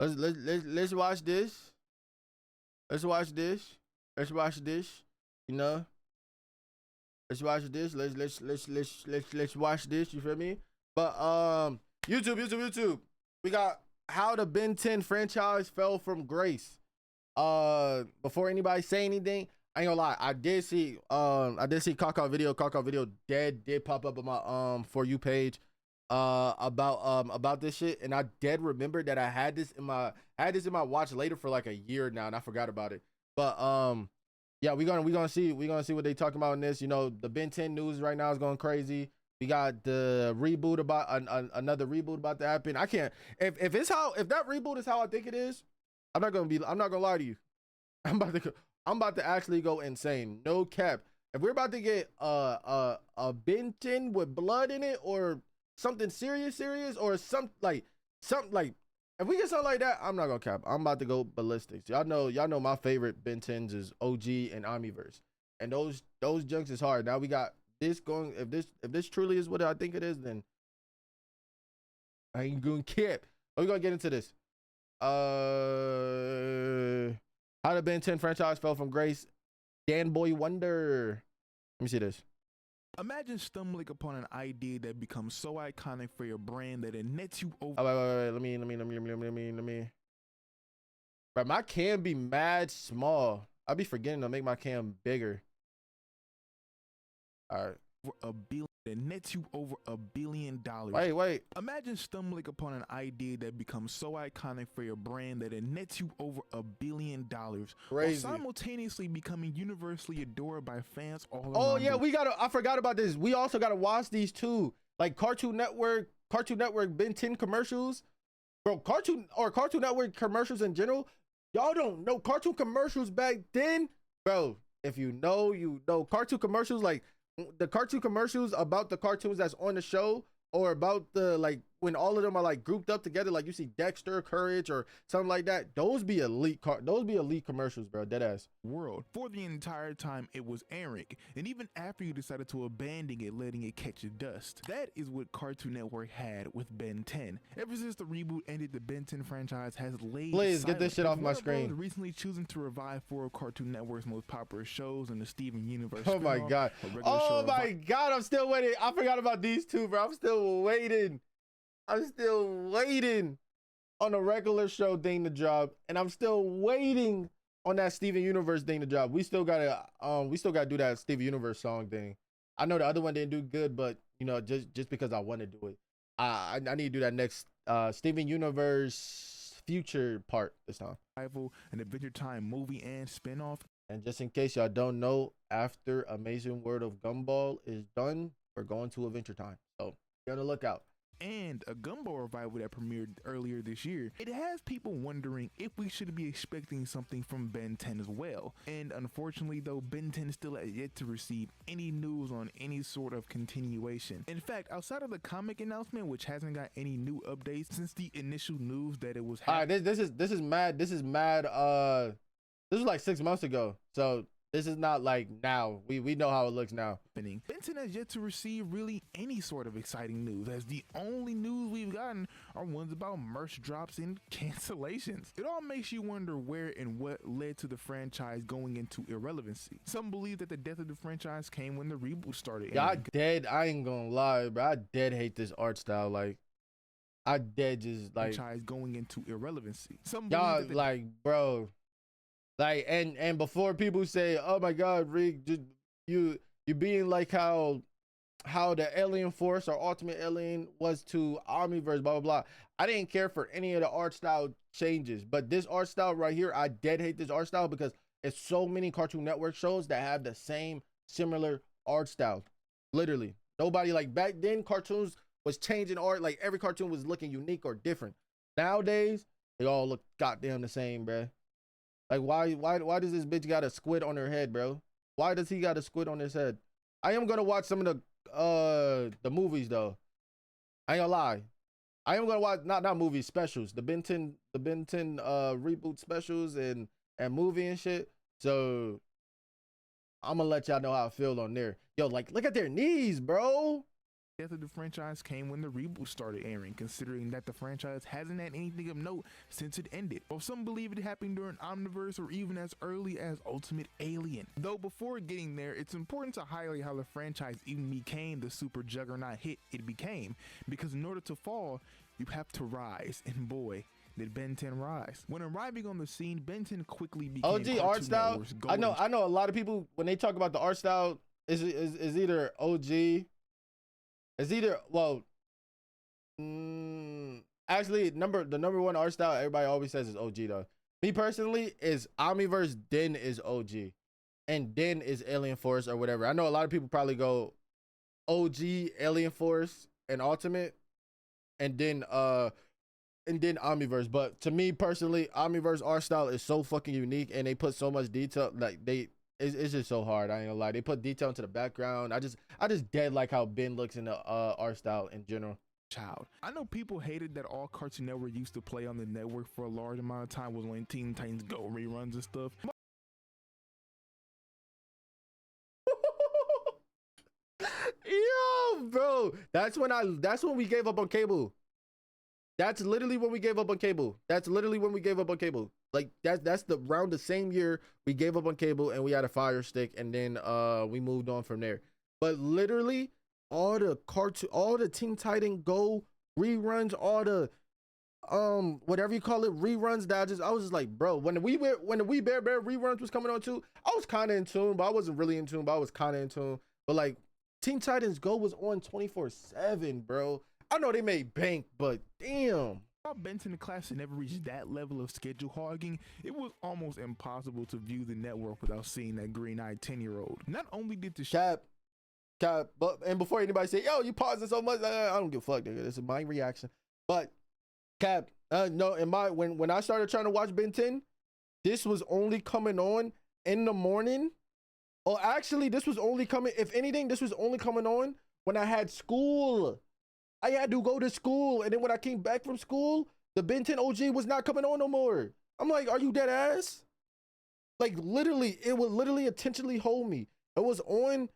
Let's watch this. Let's watch this. Let's watch this. You know. Let's watch this. Let's watch this. You feel me? But YouTube. We got how the Ben 10 franchise fell from grace. Before anybody say anything, I ain't gonna lie. I did see Kaka video. Did pop up on my For You page about this shit, and I did remember that I had this in my watch later for like a year now, and I forgot about it. But yeah, we're gonna see what they talking about in this. You know, the Ben 10 news right now is going crazy. We got the reboot about another reboot about to happen. I can't if that reboot is how I think it is, I'm not gonna lie to you. I'm about to actually go insane. No cap. If we're about to get a Ben 10 with blood in it or something serious or something like if we get something like that, I'm not gonna cap. I'm about to go ballistics. Y'all know my favorite Ben 10s is OG and Omniverse. And those junks is hard. Now we got this going. If this truly is what I think it is, then I ain't gonna cap. We're gonna get into this. How the Ben 10 franchise fell from grace. Dan Boy Wonder. Let me see this. Imagine stumbling upon an idea that becomes so iconic for your brand that it nets you over. Oh, wait. Let me. Bro, my cam be mad small. I be forgetting to make my cam bigger. All right. That nets you over $1 billion. Wait. Imagine stumbling upon an idea that becomes so iconic for your brand that it nets you over $1 billion. Crazy. While simultaneously becoming universally adored by fans all around. Oh yeah, I forgot about this. We also gotta watch these too. Like Cartoon Network Ben 10 commercials. Bro, Cartoon Network commercials in general. Y'all don't know cartoon commercials back then. Bro, if you know, you know. Cartoon commercials, like the cartoon commercials about the cartoons that's on the show, or about the, like, when all of them are like grouped up together, like you see Dexter, Courage, or something like that. Those be elite commercials, bro. Dead ass. World for the entire time it was airing, and even after you decided to abandon it, letting it catch the dust. That is what Cartoon Network had with Ben 10. Ever since the reboot ended, the Ben 10 franchise has laid Please silent. get this shit off my screen. Recently choosing to revive 4 of Cartoon Network's most popular shows in the Steven Universe. Oh my god. Oh my god, I'm still waiting. I forgot about these two, bro. I'm still waiting on a regular show thing to drop, and I'm still waiting on that Steven Universe thing to drop. We still gotta do that Steven Universe song thing. I know the other one didn't do good, but you know, just because I want to do it, I need to do that next Steven Universe future part this time. An Adventure Time movie and spinoff. And just in case y'all don't know, after Amazing World of Gumball is done, we're going to Adventure Time, so be on the lookout. And a Gumball revival that premiered earlier this year. It has people wondering if we should be expecting something from Ben 10 as well. And unfortunately though, Ben 10 still has yet to receive any news on any sort of continuation. In fact, outside of the comic announcement, which hasn't got any new updates since the initial news that it was happening. This is mad. This was like 6 months ago, so this is not like now. We know how it looks now. Ben 10 has yet to receive really any sort of exciting news, as the only news we've gotten are ones about merch drops and cancellations. It all makes you wonder where and what led to the franchise going into irrelevancy. Some believe that the death of the franchise came when the reboot started. Yeah, I ain't gonna lie, bro. I dead hate this art style. Like, I dead just like franchise going into irrelevancy. Some y'all like, bro. Like, and before people say, oh my god, Rick, just you being like how the Alien Force or Ultimate Alien was to Omniverse, blah blah blah. I didn't care for any of the art style changes, but this art style right here, I dead hate this art style because it's so many Cartoon Network shows that have the same similar art style. Literally, nobody, like back then, cartoons was changing art, like every cartoon was looking unique or different. Nowadays, they all look goddamn the same, bruh. Like, why does this bitch got a squid on her head, bro? Why does he got a squid on his head? I am gonna watch some of the movies though. I ain't gonna lie. I am gonna watch not movies, specials. The Ben 10 reboot specials and movie and shit. So I'm gonna let y'all know how I feel on there. Yo, like, look at their knees, bro. death of the franchise came when the reboot started airing, considering that the franchise hasn't had anything of note since it ended. While some believe it happened during Omniverse or even as early as Ultimate Alien. Though before getting there, it's important to highlight how the franchise even became the super juggernaut hit it became, because in order to fall, you have to rise, and boy, did Ben 10 rise. When arriving on the scene, Ben 10 quickly became OG art style. I know a lot of people when they talk about the art style is either OG. It's either actually the number one art style everybody always says is OG though. Me personally is Omniverse, then is OG, and then is Alien Force or whatever. I know a lot of people probably go OG, Alien Force, and Ultimate, and then Omniverse. But to me personally, Omniverse art style is so fucking unique, and they put so much detail. Like it's just so hard. I ain't gonna lie. They put detail into the background. I just dead like how Ben looks in the art style in general. Child. I know people hated that all Cartoon Network used to play on the network for a large amount of time was when Teen Titans Go reruns and stuff. Yo, bro, that's when we gave up on cable. That's literally when we gave up on cable. Like that's around the same year we gave up on cable and we had a Fire Stick, and then we moved on from there. But literally all the Teen Titan Go reruns, all the whatever you call it, reruns that I was just like, bro, when the We Bare Bear reruns was coming on too, I was kind of in tune, but I wasn't really in tune, but I was kind of in tune. But like Teen Titans Go was on 24/7, bro. I know they made bank, but damn. While Ben 10 Classic never reached that level of schedule hogging, it was almost impossible to view the network without seeing that green-eyed 10-year-old. Not only did the Cap, but and before anybody say, yo, you pausing so much, I don't give a fuck, nigga. This is my reaction. But Cap, no, when I started trying to watch Ben 10, this was only coming on in the morning. Or actually, this was only coming, if anything, this was only coming on when I had school. I had to go to school, and then when I came back from school, the Ben 10 OG was not coming on no more. I'm like, are you dead ass? Like literally, it would literally intentionally hold me. It was on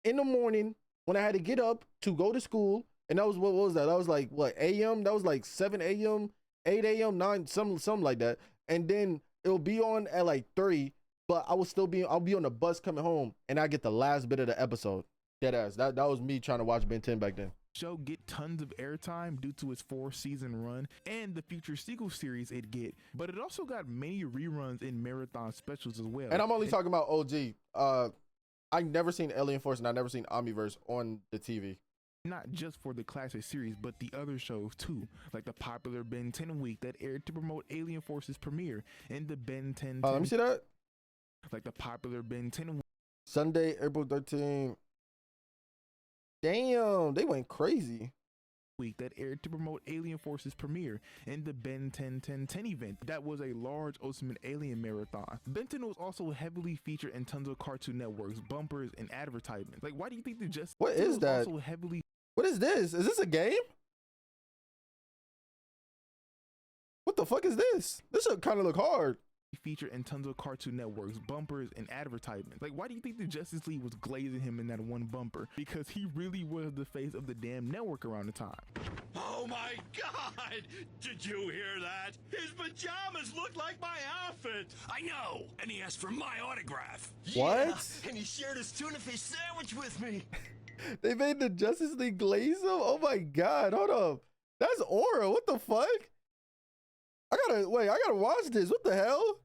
in the morning when I had to get up to go to school, and that was what was that? That was like what a.m. That was like 7 a.m., 8 a.m., 9, something like that. And then it'll be on at like 3, but I'll be on the bus coming home, and I get the last bit of the episode. Dead ass. That was me trying to watch Ben 10 back then. Show get tons of airtime due to its 4-season run and the future sequel series it get, but it also got many reruns and marathon specials as well. And I'm only talking about OG. I never seen Alien Force and I never seen Omniverse on the TV. Not just for the classic series, but the other shows too, like the popular Ben 10 Week that aired to promote Alien Force's premiere, and the Ben 10. Let me see that. Like the popular Ben 10 Week. Sunday, April 13th. Damn, they went crazy. Week that aired to promote Alien Force's premiere, and the Ben 10 event that was a large Ultimate Alien marathon. Ben 10 was also heavily featured in tons of Cartoon Networks, bumpers, and advertisements. Like, why do you think the Justice? What is that? Also heavily. What is this? Is this a game? What the fuck is this? This should kind of look hard. Featured in tons of Cartoon Networks, bumpers, and advertisements. Like, why do you think the Justice League was glazing him in that one bumper? Because he really was the face of the damn network around the time. Oh my God! Did you hear that? His pajamas look like my outfit! I know! And he asked for my autograph! What? Yeah, and he shared his tuna fish sandwich with me! They made the Justice League glaze him? Oh my God, hold up. That's Aura, what the fuck? I gotta watch this, what the hell?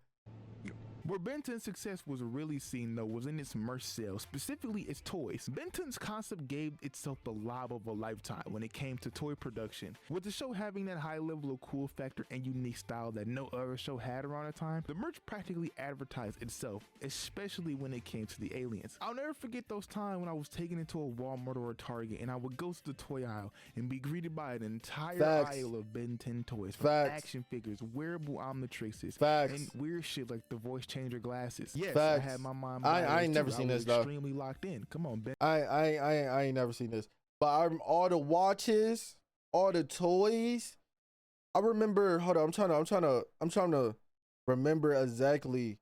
Where Ben 10's success was really seen though was in its merch sales, specifically its toys. Ben 10's concept gave itself the lob of a lifetime when it came to toy production. With the show having that high level of cool factor and unique style that no other show had around the time, the merch practically advertised itself, especially when it came to the aliens. I'll never forget those times when I was taken into a Walmart or a Target and I would go to the toy aisle and be greeted by an entire aisle of Ben 10 toys, from action figures, wearable Omnitrixes, and weird shit like the voice changer glasses. Yes, Facts. I had my mind. I ain't never seen this though. Extremely locked in. Come on, Ben. I ain't never seen this. But all the watches, all the toys. I remember. Hold on, I'm trying to remember exactly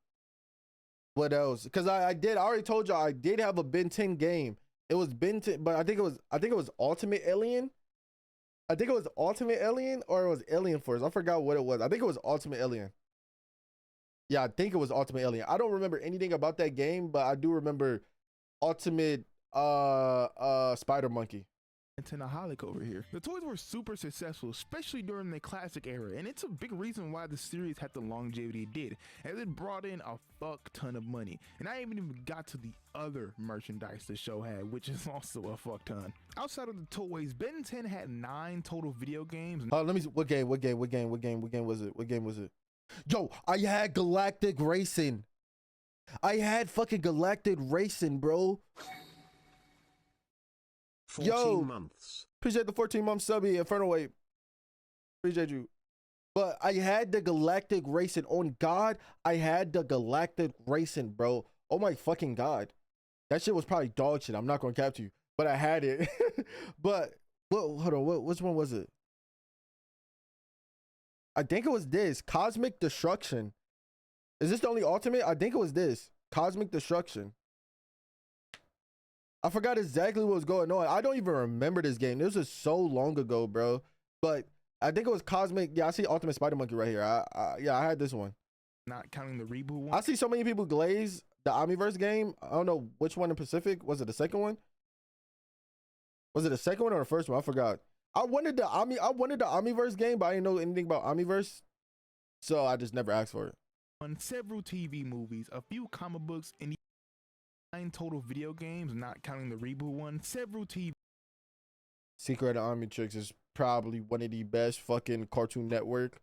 what else. Cause I already told y'all I did have a Ben 10 game, It was Ben 10, but I think it was Ultimate Alien. I think it was Ultimate Alien or it was Alien Force. I forgot what it was. I think it was Ultimate Alien. Yeah, I think it was Ultimate Alien. I don't remember anything about that game, but I do remember Ultimate Spider Monkey. Antenaholic over here. The toys were super successful, especially during the classic era, and it's a big reason why the series had the longevity it did, as it brought in a fuck ton of money. And I haven't even got to the other merchandise the show had, which is also a fuck ton. Outside of the toys, Ben 10 had 9 total video games. Let me see. What game was it? Yo, I had Galactic Racing. I had fucking Galactic Racing, bro. 14 months. Appreciate the 14-month subby, Inferno Wave. Appreciate you. But I had the Galactic Racing. On God, I had the Galactic Racing, bro. Oh my fucking God. That shit was probably dog shit. I'm not gonna cap to you. But I had it. But hold on, which one was it? I think it was this. Cosmic Destruction. Is this the only ultimate? I think it was this. Cosmic Destruction. I forgot exactly what was going on. I don't even remember this game. This was so long ago, bro. But I think it was Cosmic. Yeah, I see Ultimate Spider Monkey right here. Yeah, I had this one. Not counting the reboot one. I see so many people glaze the Omniverse game. I don't know which one in Pacific. Was it the second one? Was it the second one or the first one? I forgot. I wanted the Omniverse game, but I didn't know anything about Omniverse. So I just never asked for it. On several TV movies, a few comic books, and 9 total video games, not counting the reboot one, several TV. Secret of Omnitrix is probably one of the best fucking Cartoon Network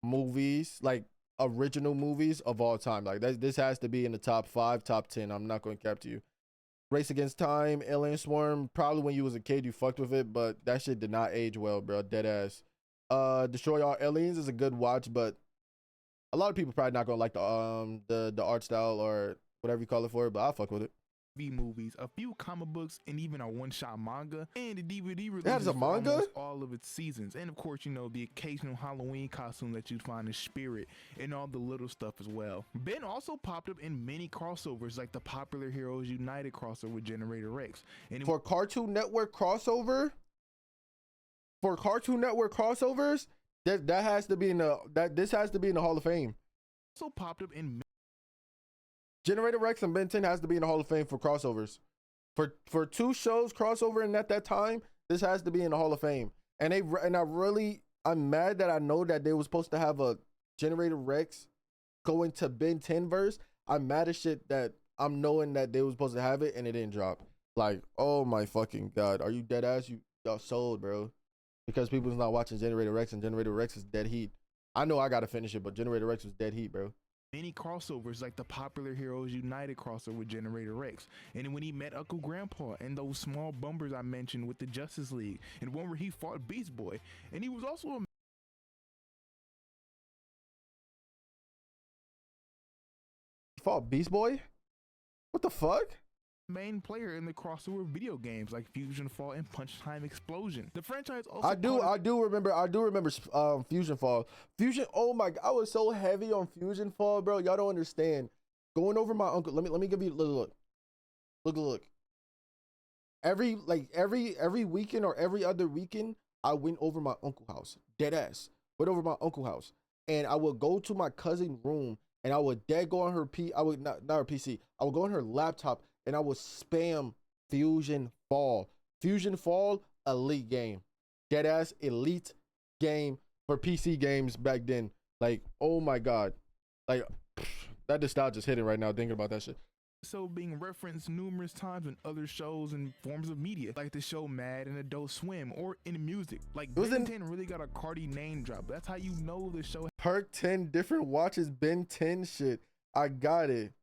movies, like original movies of all time. Like this has to be in the top 5, top 10. I'm not going to cap to you. Race Against Time, Alien Swarm, probably when you was a kid you fucked with it, but that shit did not age well, bro. Dead ass. Destroy All Aliens is a good watch, but a lot of people probably not gonna like the art style or whatever you call it for it, but I'll fuck with it. Movies, a few comic books, and even a one-shot manga, and the DVD release. That is a manga? All of its seasons, and of course, you know, the occasional Halloween costume that you'd find in Spirit, and all the little stuff as well. Ben also popped up in many crossovers, like the Popular Heroes United crossover with Generator Rex. And for Cartoon Network crossovers, that has to be in this has to be in the Hall of Fame. Also popped up in Generator Rex and Ben 10 has to be in the Hall of Fame for crossovers. For 2 shows crossover and at that time, this has to be in the Hall of Fame. And I'm mad that I know that they were supposed to have a Generator Rex going to Ben 10 verse. I'm mad as shit that I'm knowing that they were supposed to have it and it didn't drop. Like, oh my fucking God. Are you dead ass? Y'all sold, bro. Because people's not watching Generator Rex and Generator Rex is dead heat. I know I gotta finish it, but Generator Rex was dead heat, bro. Many crossovers, like the Popular Heroes United crossover with Generator Rex, and when he met Uncle Grandpa, and those small bumpers I mentioned with the Justice League, and one where he fought Beast Boy, and he was also a fought Beast Boy? What the fuck? Main player in the crossover video games like Fusion Fall and Punch Time Explosion. The franchise also I do remember Fusion Fall. Oh my God, I was so heavy on Fusion Fall, bro. Y'all don't understand. Going over my uncle. Let me give you a little look. Every weekend or every other weekend, I went over my uncle's house. Dead ass. Went over my uncle's house. And I would go to my cousin's room and I would go on her not her PC. I would go on her laptop and I would spam Fusion Fall. Fusion Fall, elite game. Deadass elite game for PC games back then. Like, oh my God. Like, that nostalgia's hitting right now thinking about that shit. So being referenced numerous times in other shows and forms of media, like the show Mad and Adult Swim, or in music. Like, Ben 10 really got a Cardi name drop. That's how you know the show. Perk 10 different watches, Ben 10 shit. I got it.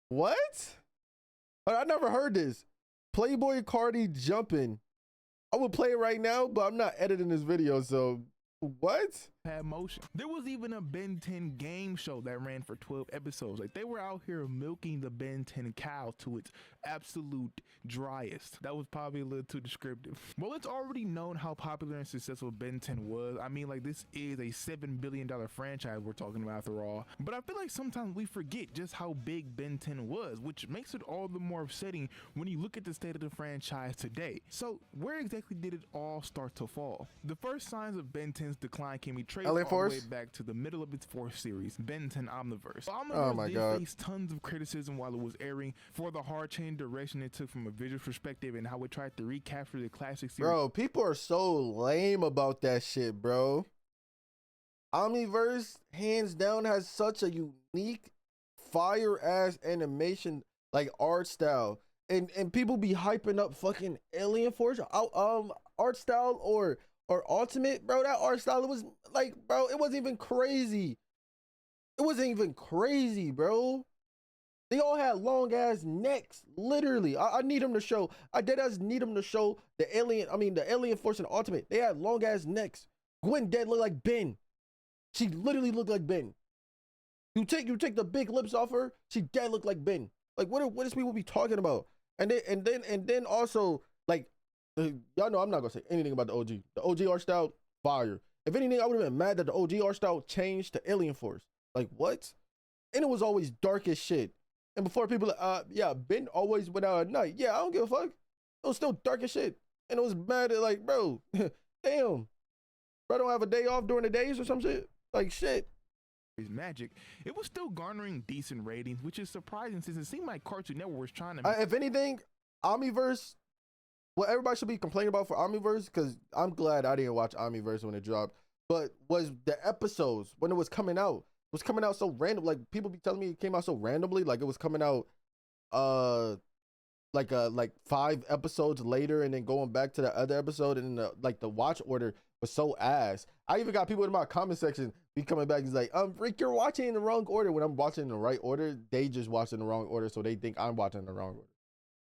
What? I never heard this. Playboy Cardi jumping. I would play it right now, but I'm not editing this video, so what? had motion. There was even a Ben 10 game show that ran for 12 episodes. Like, they were out here milking the Ben 10 cow to its absolute driest. That was probably a little too descriptive. Well, it's already known how popular and successful Ben 10 was. I mean, like, this is a $7 billion franchise we're talking about after all. But I feel like sometimes we forget just how big Ben 10 was, which makes it all the more upsetting when you look at the state of the franchise today. So where exactly did it all start to fall? The first signs of Ben 10's decline can be traced all the way back to the middle of its fourth series, Ben 10 Omniverse. Omniverse did face tons of criticism while it was airing for the hard change direction it took from a visual perspective and how it tried to recapture the classic series. Bro, people are so lame about that shit, bro. Omniverse, hands down, has such a unique, fire-ass animation, like, art style. And people be hyping up fucking Alien Force art style or Ultimate, bro. That art style, it was like, bro, it wasn't even crazy. It wasn't even crazy, bro. They all had long ass necks, literally. I need them to show. I deadass need them to show the Alien Force and Ultimate. They had long ass necks. Gwen dead looked like Ben. She literally looked like Ben. You take the big lips off her, she dead looked like Ben. Like, what is people be talking about? And then also, like, y'all know I'm not gonna say anything about the OG. The OG art style, fire. If anything, I would have been mad that the OG art style changed to Alien Force. Like, what? And it was always dark as shit. And before people, yeah, Ben always went out at night. Yeah, I don't give a fuck. It was still dark as shit. And it was mad at, like, bro, damn. Bro don't have a day off during the days or some shit. Like, shit. Magic, it was still garnering decent ratings, which is surprising since it seemed like Cartoon Network was trying to if anything, Omniverse, what everybody should be complaining about for Omniverse, because I'm glad I didn't watch Omniverse when it dropped, but was the episodes when it was coming out. It was coming out so random. Like, people be telling me it came out so randomly, like it was coming out like 5 episodes later and then going back to the other episode, and the watch order was so ass. I even got people in my comment section be coming back. He's like, Rick, you're watching in the wrong order. When I'm watching in the right order, they just watch in the wrong order, so they think I'm watching in the wrong order.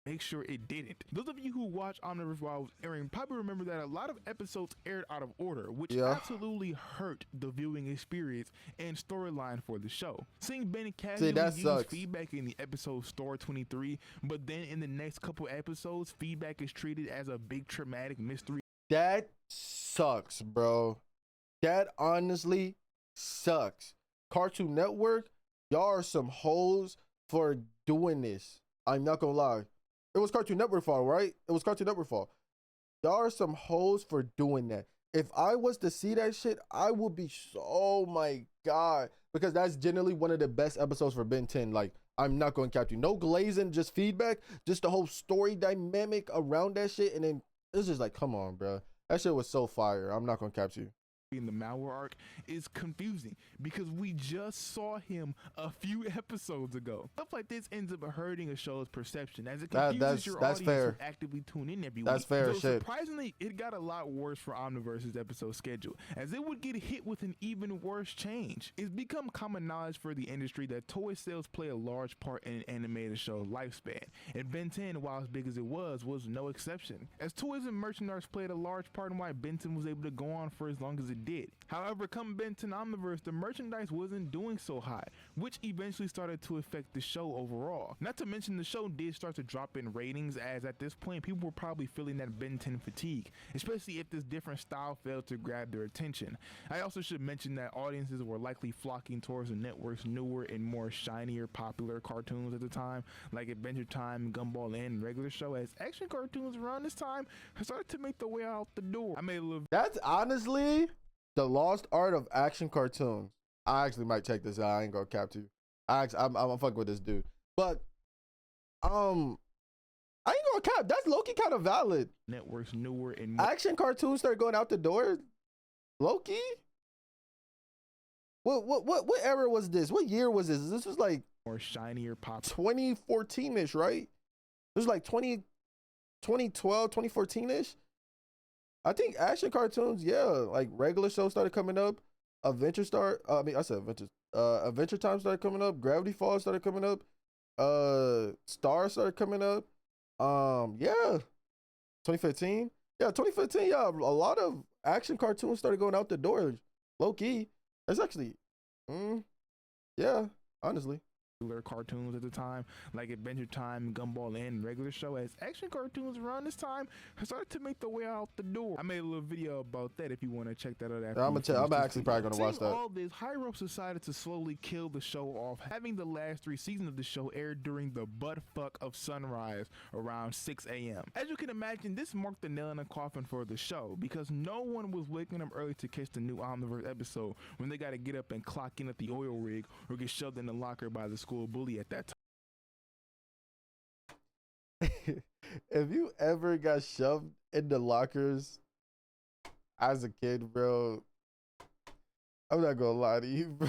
Make sure it didn't. Those of you who watch Omniverse while it was airing probably remember that a lot of episodes aired out of order, which absolutely hurt the viewing experience and storyline for the show. Seeing Ben casually use feedback in the episode Store 23, but then in the next couple episodes, feedback is treated as a big traumatic mystery. That sucks, bro. That honestly sucks. Cartoon Network, y'all are some hoes for doing this. I'm not gonna lie. It was Cartoon Network fault, right? It was Cartoon Network fault. Y'all are some hoes for doing that. If I was to see that shit, I would be oh my god, because that's generally one of the best episodes for Ben 10. Like, I'm not gonna cap you. No glazing, just feedback, just the whole story dynamic around that shit, and then it's just like, come on, bro. That shit was so fire. I'm not gonna cap you. In the malware arc is confusing because we just saw him a few episodes ago. Stuff like this ends up hurting a show's perception as it confuses your audience who actively tune in every week. That's fair shit. Surprisingly, it got a lot worse for Omniverse's episode schedule, as it would get hit with an even worse change. It's become common knowledge for the industry that toy sales play a large part in an animated show's lifespan, and Ben 10, while as big as it was no exception, as toys and merchandise played a large part in why Ben 10 was able to go on for as long as it did. However, come Ben 10 Omniverse, the merchandise wasn't doing so high, which eventually started to affect the show overall. Not to mention, the show did start to drop in ratings, as at this point people were probably feeling that Ben 10 fatigue, especially if this different style failed to grab their attention. I also should mention that audiences were likely flocking towards the network's newer and more shinier popular cartoons at the time, like Adventure Time, Gumball, and regular show, as action cartoons around this time started to make their way out the door. That's honestly the lost art of action cartoons. I actually might check this out. I ain't gonna cap to you. I'm fucking with this dude. But I ain't gonna cap. That's low-key kind of valid. Networks newer and more action cartoons start going out the door. Low-key? What era was this? What year was this? This was like more shinier pop 2014-ish, right? It was like 2012, 2014-ish. I think action cartoons, yeah, like regular shows started coming up. Adventure Time started coming up. Gravity Falls started coming up. Star started coming up. Yeah, 2015. Yeah, 2015. Yeah, a lot of action cartoons started going out the door. low key. That's actually, yeah, honestly. cartoons at the time, like Adventure Time, Gumball, and regular show, as action cartoons around this time started to make their way out the door. I made a little video about that if you want to check that out. After I'm actually probably gonna watch that. All this, higher ups decided to slowly kill the show off, having the last 3 seasons of the show aired during the butt fuck of sunrise around 6 a.m. As you can imagine, this marked the nail in the coffin for the show, because no one was waking up early to catch the new Omniverse episode when they got to get up and clock in at the oil rig or get shoved in the locker by the school bully at that time. If you ever got shoved in the lockers as a kid, bro, I'm not gonna lie to you, bro.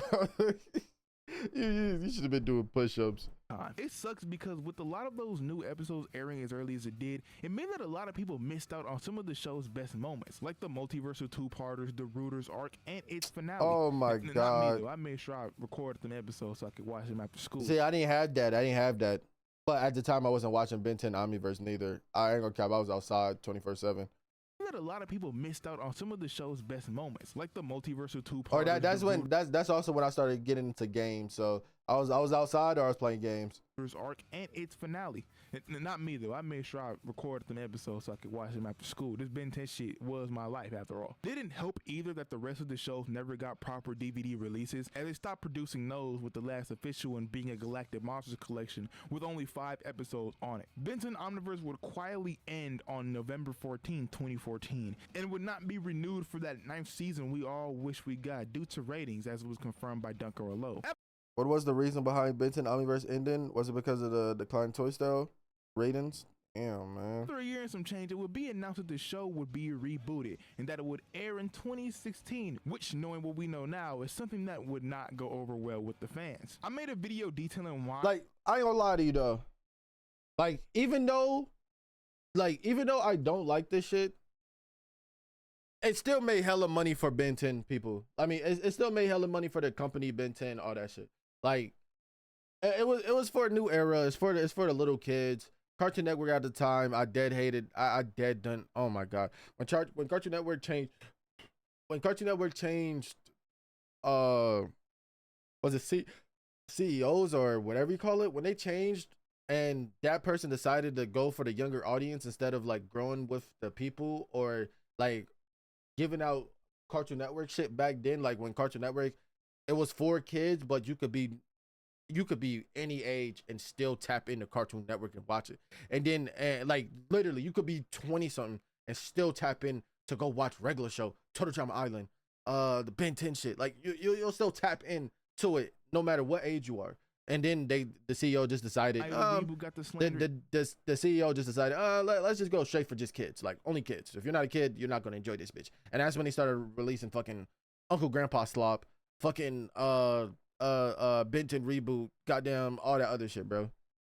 you should have been doing push-ups. It sucks because with a lot of those new episodes airing as early as it did, it meant that a lot of people missed out on some of the show's best moments, like the multiversal two-parters, the Rooters arc, and its finale. Oh my god! Not me, though. I made sure I recorded an episode so I could watch them after school. See, I didn't have that. But at the time, I wasn't watching Ben 10 Omniverse neither. I ain't gonna cap. I was outside 24/7. That a lot of people missed out on some of the show's best moments, like the multiversal two-parters. Or that's also when I started getting into games. So I was outside or I was playing games. Arc and its finale. Not me though. I made sure I recorded an episode so I could watch them after school. This Ben 10 shit was my life after all. Didn't help either that the rest of the shows never got proper DVD releases, as they stopped producing those, with the last official one being a Galactic Monsters collection with only 5 episodes on it. Ben 10 Omniverse would quietly end on November 14, 2014, and would not be renewed for that 9th season we all wish we got due to ratings, as it was confirmed by Duncan Orlow. What was the reason behind Ben 10 Omniverse ending? Was it because of the declined toy style ratings? Damn, man. After a year and some change, it would be announced that the show would be rebooted and that it would air in 2016, which, knowing what we know now, is something that would not go over well with the fans. I made a video detailing why. Like, I ain't gonna lie to you though. Like, even though I don't like this shit, it still made hella money for Ben 10 people. I mean, it still made hella money for the company, Ben 10, all that shit. Like, it was for a new era. It's for the little kids. Cartoon Network at the time, I dead hated. I dead done. Oh my god, when Cartoon Network changed, was it CEOs or whatever you call it? When they changed and that person decided to go for the younger audience instead of like growing with the people or like giving out Cartoon Network shit back then, like when Cartoon Network, it was for kids, but you could be any age and still tap into Cartoon Network and watch it. And then like literally you could be 20 something and still tap in to go watch regular show, Total Drama Island, the Ben 10 shit. Like you'll still tap in to it no matter what age you are. And then the CEO just decided the CEO just decided let's just go straight for just kids, like only kids. If you're not a kid, you're not gonna enjoy this bitch. And that's when they started releasing fucking Uncle Grandpa Slop, fucking Ben 10 reboot, goddamn all that other shit, bro.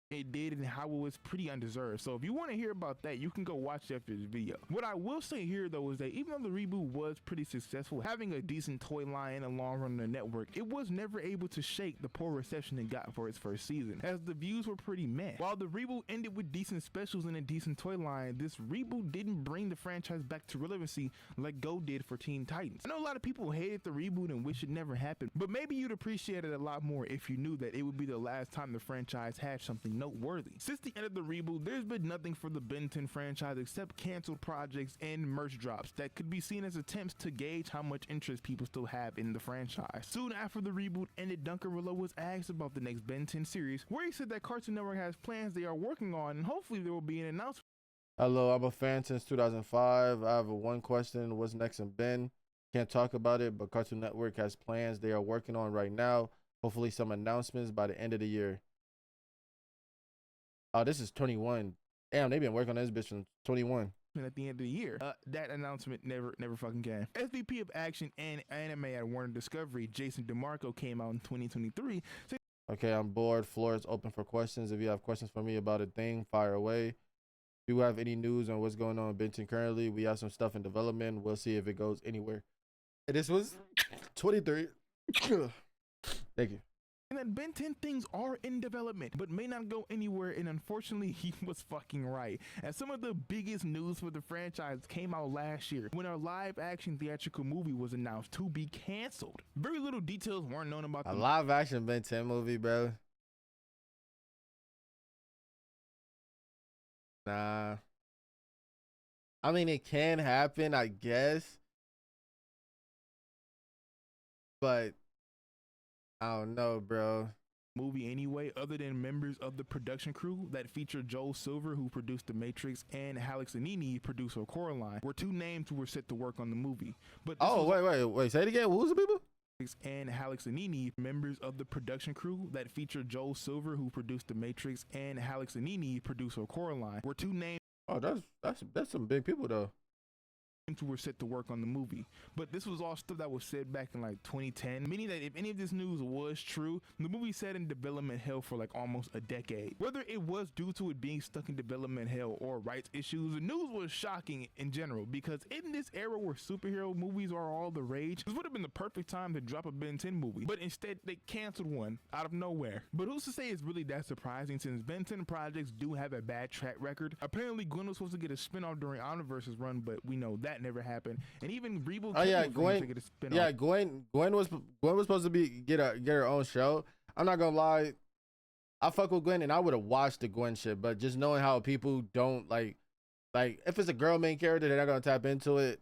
It did and how it was pretty undeserved. So if you want to hear about that, you can go watch after this video. What I will say here though is that even though the reboot was pretty successful, having a decent toy line and a long run on the network, it was never able to shake the poor reception it got for its first season, as the views were pretty meh. While the reboot ended with decent specials and a decent toy line, this reboot didn't bring the franchise back to relevancy like Go did for Teen Titans. I know a lot of people hated the reboot and wish it never happened, but maybe you'd appreciate it a lot more if you knew that it would be the last time the franchise had something noteworthy. Since the end of the reboot, there's been nothing for the Ben 10 franchise except canceled projects and merch drops that could be seen as attempts to gauge how much interest people still have in the franchise. Soon after the reboot ended, Duncan Orlow was asked about the next Ben 10 series, where he said that Cartoon Network has plans they are working on and hopefully there will be an announcement. Hello, I'm a fan since 2005. I have one question. What's next in Ben? Can't talk about it, but Cartoon Network has plans they are working on right now. Hopefully some announcements by the end of the year. Oh, this is 21. Damn, they've been working on this bitch from 21. At the end of the year, that announcement never fucking came. SVP of Action and Anime at Warner Discovery, Jason DeMarco, came out in 2023. Okay, I'm bored. Floor is open for questions. If you have questions for me about a thing, fire away. If you have any news on what's going on in Ben 10 currently, we have some stuff in development. We'll see if it goes anywhere. And this was 23. Thank you. and that Ben 10 things are in development, but may not go anywhere, and unfortunately, he was fucking right. As some of the biggest news for the franchise came out last year, when our live-action theatrical movie was announced to be canceled. Very little details weren't known about a live-action Ben 10 movie, bro. Nah. I mean, it can happen, I guess. But I don't know, bro. Movie anyway, other than members of the production crew that featured Joel Silver, who produced The Matrix, and Alex Zanini, producer of Coraline, were two names who were set to work on the movie. But wait, say it again. Who's the people? And Alex Zanini, members of the production crew that featured Joel Silver, who produced The Matrix, and Alex Zanini, producer of Coraline, were two names. Oh, that's some big people though. Who were set to work on the movie. But this was all stuff that was said back in like 2010, meaning that if any of this news was true, the movie sat in development hell for like almost a decade. Whether it was due to it being stuck in development hell or rights issues, the news was shocking in general, because in this era where superhero movies are all the rage, this would have been the perfect time to drop a Ben 10 movie, but instead they canceled one out of nowhere. But who's to say it's really that surprising, since Ben 10 projects do have a bad track record. Apparently Gwen was supposed to get a spin-off during Omniverse's run, but we know that never happened. And even reboot. Oh yeah, Gwen was supposed to get her own show. I'm not gonna lie, I fuck with Gwen and I would have watched the Gwen shit, but just knowing how people don't like if it's a girl main character, they're not gonna tap into it.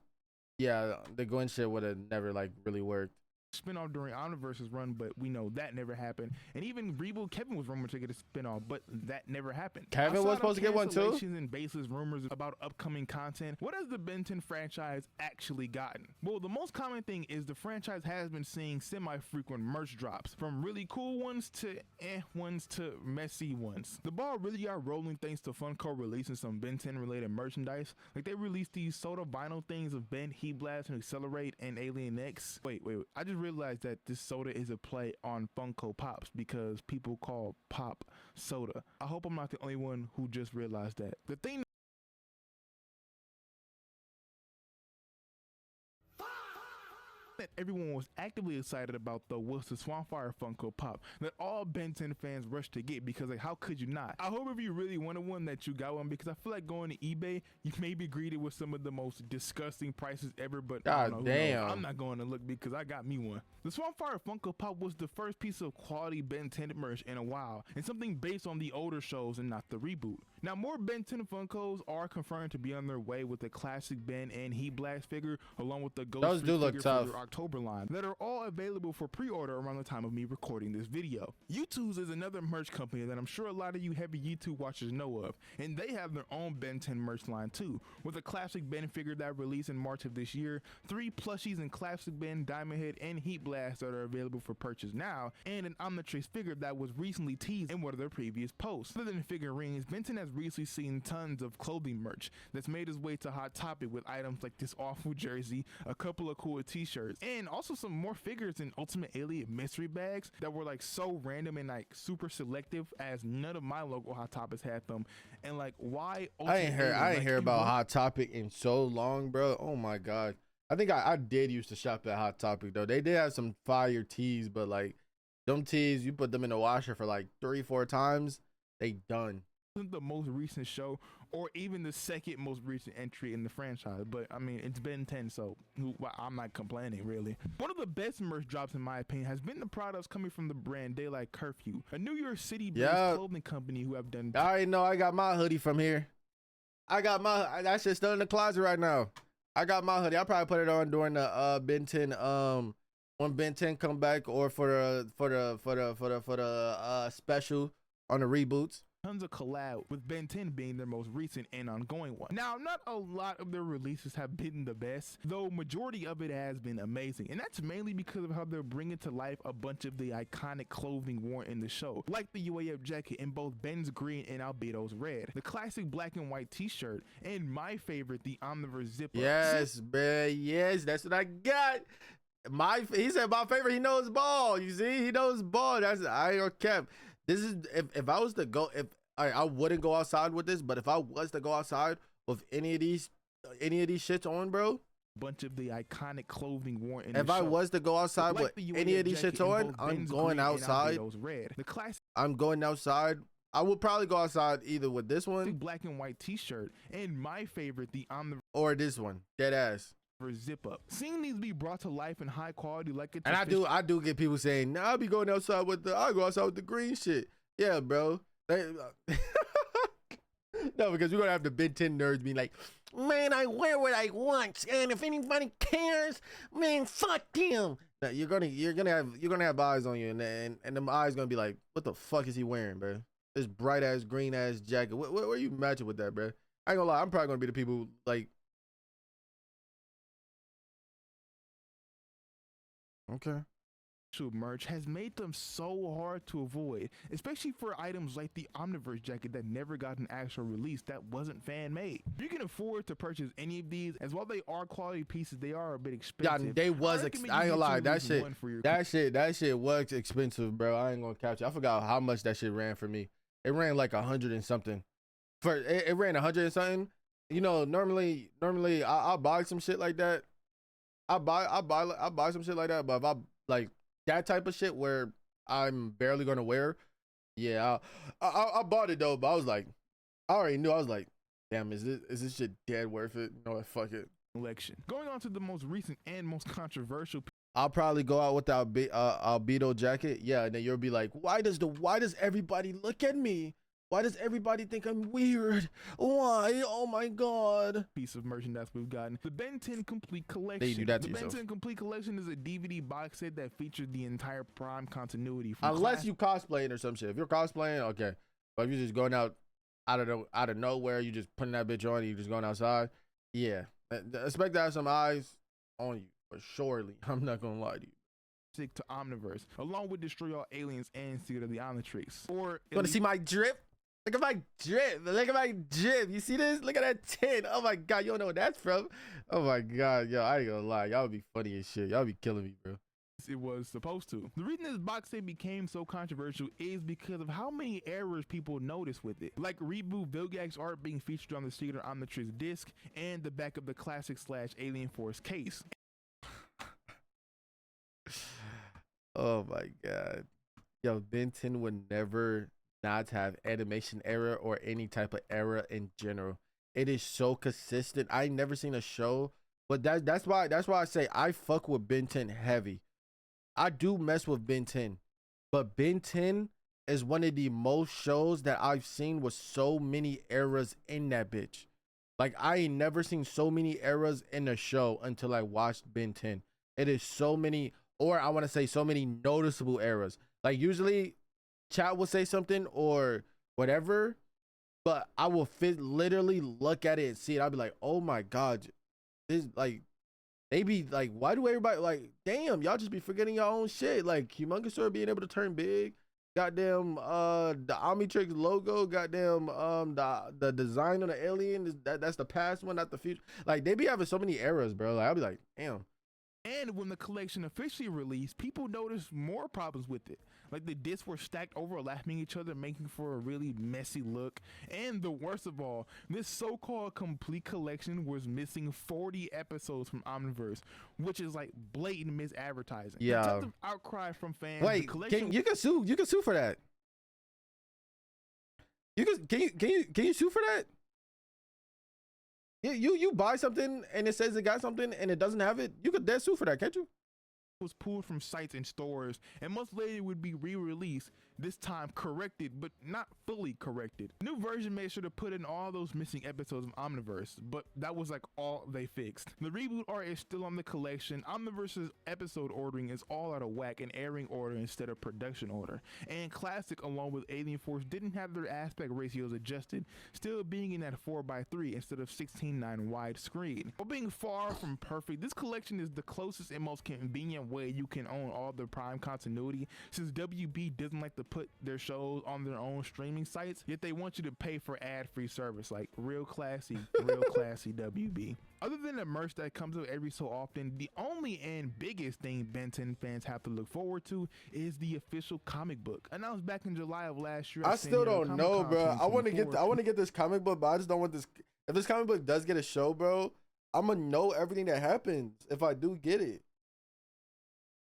Yeah, the Gwen shit would have never like really worked. Spin-off during Omniverse's run, but we know that never happened. And even reboot, Kevin was rumored to get a spin-off, but that never happened. Kevin was supposed to get one too? And baseless rumors about upcoming content. What has the Ben 10 franchise actually gotten? Well, the most common thing is the franchise has been seeing semi-frequent merch drops, from really cool ones to ones to messy ones. The ball really are rolling thanks to Funko releasing some Ben 10 related merchandise. Like they released these soda vinyl things of Ben, Heat Blast, and Accelerate, and Alien X. Wait, I just realized that this soda is a play on Funko Pops, because people call pop soda. I hope I'm not the only one who just realized that. The thing that everyone was actively excited about though was the Swampfire Funko Pop that all Ben 10 fans rushed to get, because like how could you not? I hope if you really wanted one that you got one, because I feel like going to eBay you may be greeted with some of the most disgusting prices ever, but God damn, I'm not going to look because I got me one. The Swampfire Funko Pop was the first piece of quality Ben 10 merch in a while, and something based on the older shows and not the reboot. Now more Ben 10 Funkos are confirmed to be on their way, with the classic Ben and Heat Blast figure along with the Ghost those do look tough October line that are all available for pre-order around the time of me recording this video. YouTube's is another merch company that I'm sure a lot of you heavy YouTube watchers know of, and they have their own Ben 10 merch line too, with a classic Ben figure that released in March of this year, 3 plushies in classic Ben, Diamond Head, and Heat Blast that are available for purchase now, and an Omniverse figure that was recently teased in one of their previous posts. Other than figurines, Ben 10 has recently seen tons of clothing merch that's made its way to Hot Topic, with items like this awful jersey, a couple of cool t-shirts, and also some more figures in Ultimate Alien mystery bags that were like so random and like super selective, as none of my local Hot Topics had them. And like, why I ain't hear about Hot Topic in so long, bro. Oh my god, I think I did used to shop at Hot Topic though. They did have some fire tees, but like them tees, you put them in the washer for like 3-4 times, they done. The most recent show or even the second most recent entry in the franchise, but I mean it's Ben 10, so I'm not complaining really. One of the best merch drops in my opinion has been the products coming from the brand Daylight Curfew, a New York City based clothing company who have done. I already know I got my hoodie from here. That shit's still in the closet right now. I got my hoodie. I'll probably put it on during the Ben 10 when Ben 10 come back, or for the special on the reboots. Tons of collab, with Ben 10 being their most recent and ongoing one. Now, not a lot of their releases have been the best, though majority of it has been amazing, and that's mainly because of how they're bringing to life a bunch of the iconic clothing worn in the show, like the UAF jacket in both Ben's green and Albedo's red, the classic black and white t-shirt, and my favorite, the Omniverse zipper. Yes, man, yes, that's what I got. He said my favorite, he knows ball. You see, he knows ball. That's I ain't kept. This is if I was to go, if I wouldn't go outside with this, but if I was to go outside with any of these shits on, bro, bunch of the iconic clothing worn in If the I show. was to go outside Like with the any UAF of these jacket shits in on, both I'm Ben's going green and outside. Albedo's red. The classic I'm going outside. I would probably go outside either with this one black and white t-shirt, and my favorite, the Omniverse or this one. Dead ass. zip up. Seeing these be brought to life in high quality like it's And I do get people saying, "Nah, I'll be going outside with I go outside with the green shit." Yeah, bro. No, because we're gonna have the Ben 10 nerds being like, "Man, I wear what I want, and if anybody cares, man, fuck them." Now, you're gonna have eyes on you, and them eyes gonna be like, "What the fuck is he wearing, bro? This bright ass green ass jacket. Where you matching with that, bro?" I ain't gonna lie, I'm probably gonna be the people who, like, okay. merch has made them so hard to avoid, especially for items like the Omniverse jacket that never got an actual release that wasn't fan made. You can afford to purchase any of these, as while they are quality pieces, they are a bit expensive. Yeah, they was. I ain't gonna lie, that shit was expensive, bro. I ain't gonna catch it. I forgot how much that shit ran for me. It ran like 100 and something. It ran 100 and something. You know, normally I'll buy some shit like that. I buy some shit like that, but if I like that type of shit where I'm barely gonna wear, yeah, I bought it though. But I was like, I already knew. I was like, damn, is this shit dead worth it? You know what? Fuck it. Collection. Going on to the most recent and most controversial. I'll probably go out with the Albedo jacket. Yeah, and then you'll be like, why does everybody look at me? Why does everybody think I'm weird? Why? Oh my god. Piece of merchandise we've gotten. The Ben 10 Complete Collection. They do that to the yourself. Ben 10 Complete Collection is a DVD box set that features the entire Prime continuity. Unless you cosplaying or some shit. If you're cosplaying, okay. But if you're just going out of nowhere, you just putting that bitch on, you just going outside. Yeah. Expect to have some eyes on you, for surely. I'm not gonna lie to you. To Omniverse, along with Destroy All Aliens and Secret of the Omnitrix. Or you want to see my drip? Look at my drip. Look at my drip. You see this? Look at that 10. Oh my god, you don't know what that's from. Oh my god, yo, I ain't gonna lie. Y'all be funny as shit. Y'all be killing me, bro. It was supposed to. The reason this box set became so controversial is because of how many errors people noticed with it. Like reboot Vilgax art being featured on the Secret of Omnitrix disc and the back of the classic / Alien Force case. Oh my god. Yo, Ben 10 would never not have animation error or any type of error in general. It is so consistent. I ain't never seen a show, but that's why I say I fuck with Ben 10 heavy. I do mess with Ben 10, but Ben 10 is one of the most shows that I've seen with so many errors in that bitch. Like, I ain't never seen so many errors in a show until I watched Ben 10. It is so many, or I want to say so many noticeable errors. Like, usually chat will say something or whatever, but I will literally look at it and see it. I'll be like, oh my god, this, like, they be like, why do everybody, like, damn, y'all just be forgetting your own shit. Like, Humongous Sword being able to turn big, goddamn, the Omnitrix logo, goddamn, the design of the alien, that's the past one, not the future. Like, they be having so many errors, bro. Like, I'll be like, damn. And when the collection officially released, people noticed more problems with it. Like the discs were stacked overlapping each other, making for a really messy look. And the worst of all, this so-called complete collection was missing 40 episodes from Omniverse, which is like blatant misadvertising. Yeah. The type of outcry from fans. Wait, you can sue for that. Can you sue for that? You buy something and it says it got something and it doesn't have it, you could dead sue for that, can't you? Was pulled from sites and stores and months later would be re-released, this time corrected but not fully corrected. The new version made sure to put in all those missing episodes of Omniverse, but that was like all they fixed. The reboot art is still on the collection. Omniverse's episode ordering is all out of whack and airing order instead of production order, and Classic along with Alien Force didn't have their aspect ratios adjusted, still being in that 4:3 instead of 16:9 wide screen. While being far from perfect, this collection is the closest and most convenient way you can own all the Prime continuity, since WB doesn't like to put their shows on their own streaming sites, yet they want you to pay for ad-free service. Like, real classy WB. Other than the merch that comes out every so often, the only and biggest thing Ben 10 fans have to look forward to is the official comic book announced back in July of last year. I still don't know, bro. I want to get this comic book, but I just don't want this. If this comic book does get a show, bro, I'm gonna know everything that happens if I do get it.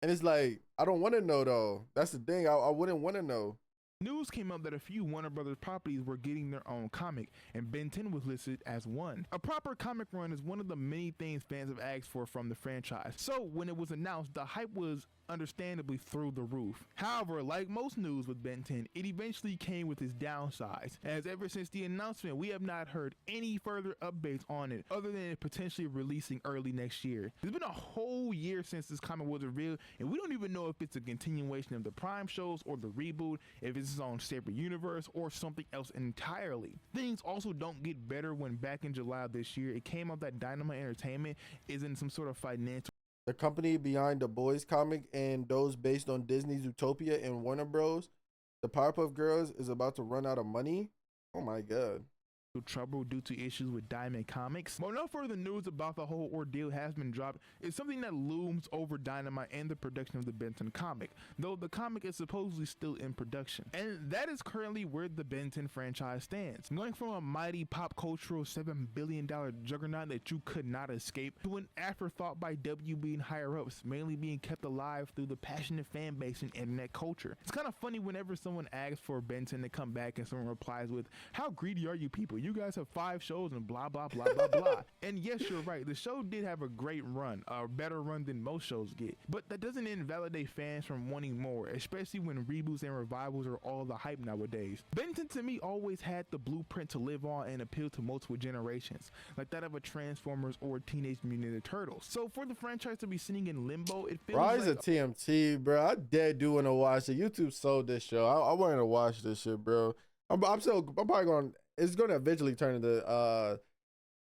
And it's like, I don't want to know though. That's the thing. I wouldn't want to know. News came out that a few Warner Brothers properties were getting their own comic, and Ben 10 was listed as one. A proper comic run is one of the many things fans have asked for from the franchise. So when it was announced, the hype was understandably through the roof. However, like most news with Ben 10, it eventually came with its downsides, as ever since the announcement, we have not heard any further updates on it, other than it potentially releasing early next year. It's been a whole year since this comic was revealed, and we don't even know if it's a continuation of the Prime shows or the reboot, if it's its own separate universe, or something else entirely. Things also don't get better when back in July of this year, it came out that Dynamite Entertainment is in some sort of financial. The company behind the Boys comic and those based on Disney's Zootopia and Warner Bros., the Powerpuff Girls, is about to run out of money. Oh my god. Trouble due to issues with Diamond Comics. But no further news about the whole ordeal has been dropped. It's something that looms over Dynamite and the production of the Ben 10 comic, though the comic is supposedly still in production. And that is currently where the Ben 10 franchise stands. Going from a mighty pop cultural $7 billion juggernaut that you could not escape to an afterthought by WB and higher ups, mainly being kept alive through the passionate fan base and internet culture. It's kind of funny whenever someone asks for Ben 10 to come back and someone replies with, "How greedy are you people? You guys have 5 shows and blah blah blah blah blah." And yes, you're right, the show did have a great run, a better run than most shows get, but that doesn't invalidate fans from wanting more, especially when reboots and revivals are all the hype nowadays. Ben 10 to me always had the blueprint to live on and appeal to multiple generations, like that of a Transformers or Teenage Mutant Ninja Turtles. So for the franchise to be sitting in limbo, it feels Rise like of TMT, bro. I dead do want to watch it. YouTube sold this show. I wanted to watch this shit, bro. I'm probably going. It's gonna eventually turn into a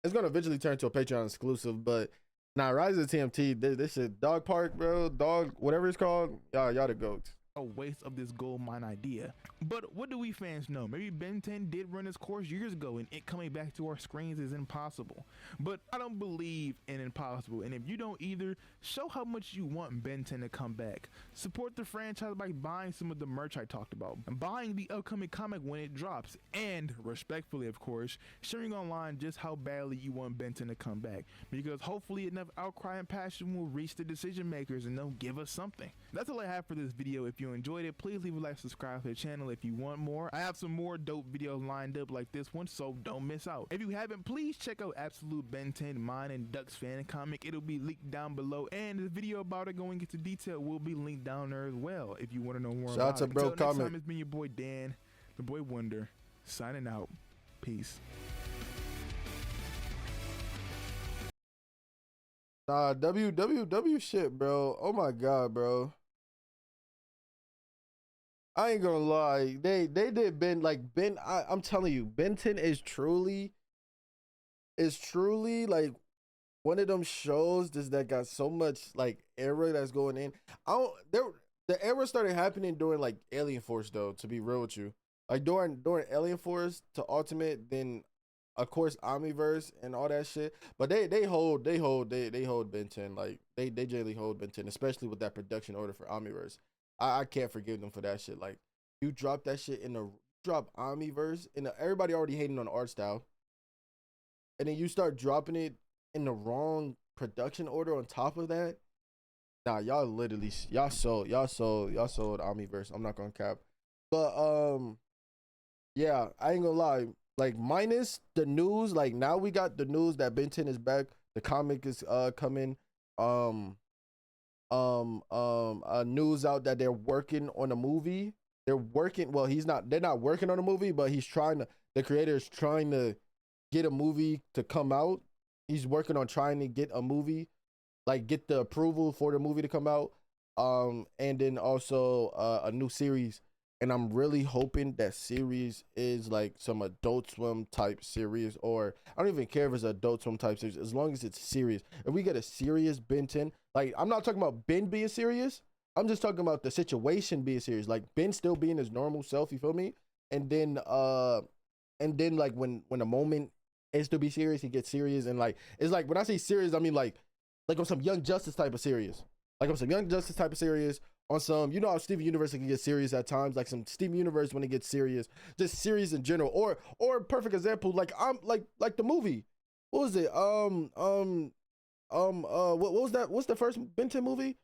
Patreon exclusive. But nah, Rise of TMT. This shit, Dog Park, bro. Dog, whatever it's called. Y'all the goats. a waste of this gold mine idea. But what do we fans know? Maybe Ben 10 did run its course years ago and it coming back to our screens is impossible. But I don't believe in impossible, and if you don't either, show how much you want Ben 10 to come back. Support the franchise by buying some of the merch I talked about, and buying the upcoming comic when it drops, and respectfully of course, sharing online just how badly you want Ben 10 to come back, because hopefully enough outcry and passion will reach the decision makers and they'll give us something. That's all I have for this video. If you enjoyed it, please leave a like, subscribe to the channel if you want more. I have some more dope videos lined up like this one, so don't miss out. If you haven't, please check out Absolute Ben 10, mine and Duck's fan comic. It'll be linked down below, and the video about it going into detail will be linked down there as well if you want to know more. Shout out to bro Until next comment. time, it's been your boy Dan, the boy Wonder, signing out. Peace. Nah, WWW shit, bro. Oh my god, bro. I ain't gonna lie. They did Ben, like Ben. I'm telling you, Ben 10 is truly like one of them shows that got so much like era that's going in. The era started happening during like Alien Force though, to be real with you. Like during Alien Force to Ultimate, then of course Omniverse and all that shit. But they hold Ben 10. Like they generally hold Ben 10, especially with that production order for Omniverse. I can't forgive them for that shit. Like you drop that shit drop Omniverse and everybody already hating on the art style, and then you start dropping it in the wrong production order on top of that. Nah, y'all sold Omniverse. I'm not gonna cap. But yeah, I ain't gonna lie. Like minus the news, like now we got the news that Ben 10 is back. The comic is coming. News out that they're working on a movie. They're not working on a movie, but the creator is trying to get a movie to come out. He's working on trying to get a movie, like get the approval for the movie to come out. And then also a new series. And I'm really hoping that series is like some Adult Swim type series, or I don't even care if it's Adult Swim type series, as long as it's serious. If we get a serious Ben 10, like I'm not talking about Ben being serious, I'm just talking about the situation being serious, like Ben still being his normal self, you feel me? And then like when a moment is to be serious, he gets serious. And like it's like when I say serious, I mean like on some Young Justice type of serious. Like on some Young Justice type of serious. On some, you know how Steven Universe can get serious at times, like some Steven Universe when it gets serious, just serious in general, or a perfect example, like I'm like the movie what was it? What was that? What's the first Ben 10 movie?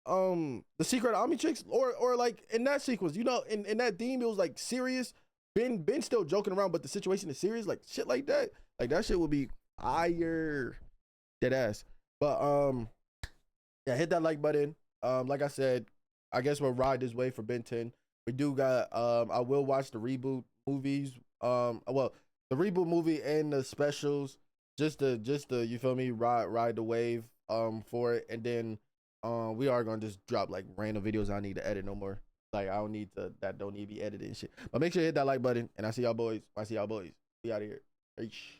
The Secret Omnitrix, or like in that sequence, you know, in that theme, it was like serious. Ben still joking around, but the situation is serious, like shit like that. Like that shit would be higher, dead ass. But yeah, hit that like button. Like I said, I guess we'll ride this way for Ben 10. We do got I will watch the reboot movies. Well, the reboot movie and the specials, just to you feel me, ride the wave for it, and then we are gonna just drop like random videos I don't need to edit no more. Like I don't need to be edited and shit. But make sure you hit that like button, and I see y'all boys. We out of here. Peace.